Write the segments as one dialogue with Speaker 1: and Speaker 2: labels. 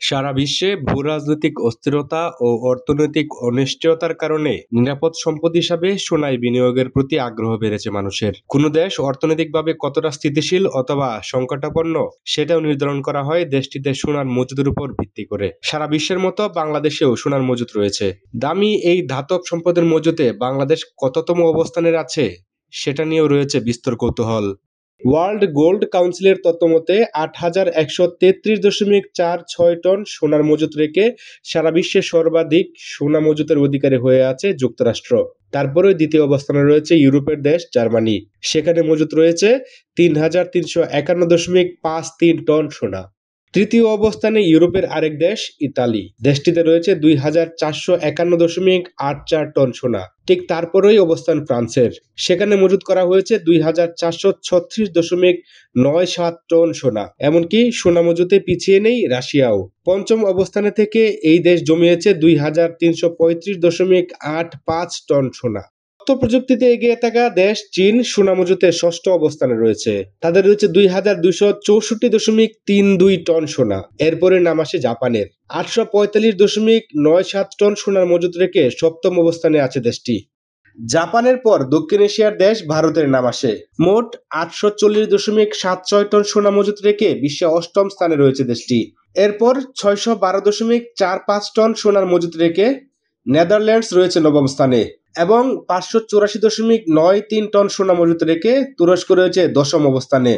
Speaker 1: সারা বিশ্বে ভূরাজনৈতিক অস্থিরতা ও অর্থনৈতিক অনিশ্চয়তার কারণে নিরাপদ সম্পদ হিসাবে সোনায় বিনিয়োগের প্রতি আগ্রহ বেড়েছে মানুষের। কোনো দেশ অর্থনৈতিকভাবে কতটা স্থিতিশীল অথবা সংকটাপন্ন সেটাও নির্ধারণ করা হয় দেশটিতে সোনার মজুদের উপর ভিত্তি করে। সারা বিশ্বের মতো বাংলাদেশেও সোনার মজুদ রয়েছে। দামি এই ধাতব সম্পদের মজুতে বাংলাদেশ কততম অবস্থানে আছে সেটা নিয়েও রয়েছে বিস্তর কৌতূহল। ওয়ার্ল্ড গোল্ড কাউন্সিলের তথ্যমতে ৮,১৩৩.৪৬ টন সোনার মজুত রেখে সারা বিশ্বে সর্বাধিক সোনা মজুতের অধিকারী হয়ে আছে যুক্তরাষ্ট্র। তারপরে দ্বিতীয় অবস্থানে রয়েছে ইউরোপের দেশ জার্মানি, সেখানে মজুত রয়েছে ৩,৩৫১.৫৩ টন সোনা। তৃতীয় অবস্থানে ইউরোপের আরেক দেশ ইতালি, দেশটিতে রয়েছে ২,৪৫১.৮৪ টন সোনা। ঠিক তারপরেই অবস্থান ফ্রান্সের, সেখানে মজুত করা হয়েছে ২,৪৩৬.৯৭ টন সোনা। এমনকি সোনা মজুতে পিছিয়ে নেই রাশিয়াও। পঞ্চম অবস্থানে থেকে এই দেশ জমিয়েছে ২,৩35.৮৫ টন সোনা। তথ্য প্রযুক্তিতে এগিয়ে থাকা দেশ চীন সোনা মজুতে ষষ্ঠ অবস্থানে রয়েছে, তাদের রয়েছে ২,২৬৪.৩২ টন সোনা। এরপরে নাম আসে জাপানের, ৮৪৫.৯৭ টন সোনার মজুত রেখে সপ্তম অবস্থানে আছে দেশটি। জাপানের পর দক্ষিণ এশিয়ার দেশ ভারতের নাম আসে, মোট ৮৪০.৭৬ টন সোনা মজুত রেখে বিশ্বে অষ্টম স্থানে রয়েছে দেশটি। এরপর ৬১২.৪৫ টন সোনার মজুত রেখে নেদারল্যান্ডস রয়েছে নবম স্থানে এবং ৫৮৪.৯৩ টন সোনা মজুত রেখে তুরস্ক রয়েছে দশম অবস্থানে।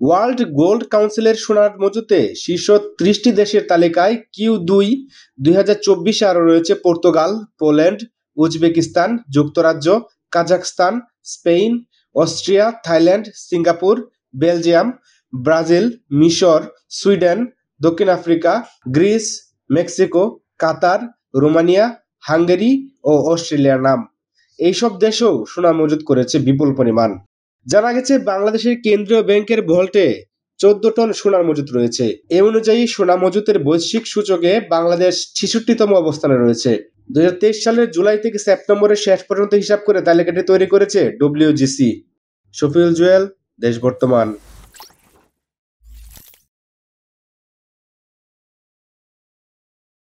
Speaker 1: ওয়ার্ল্ড গোল্ড কাউন্সিলের সোনার মজুতে শীর্ষ ৩০টি দেশের তালিকায় Q2 2024 আরও রয়েছে পর্তুগাল, পোল্যান্ড, উজবেকিস্তান, যুক্তরাজ্য, Kazakhstan, Spain, Austria, Thailand, Singapore, Belgium, Brazil, মিশর, সুইডেন, দক্ষিণ আফ্রিকা, গ্রিস, মেক্সিকো, কাতার, রোমানিয়া, হাঙ্গেরি ও অস্ট্রেলিয়ার নাম। এইসব দেশেও সোনা মজুত করেছে বিপুল পরিমাণ। জানা গেছে বাংলাদেশের কেন্দ্রীয় ব্যাংকের ভল্টে 14 টন সোনার মজুত রয়েছে। এ অনুযায়ী সোনা মজুতের বৈশ্বিক সূচকে বাংলাদেশ 66তম অবস্থানে রয়েছে। 2023 সালের জুলাই থেকে সেপ্টেম্বরের শেষ পর্যন্ত হিসাব করে তালিকাটি তৈরি করেছে WGC। শফিউল জুয়েল, দেশ বর্তমান।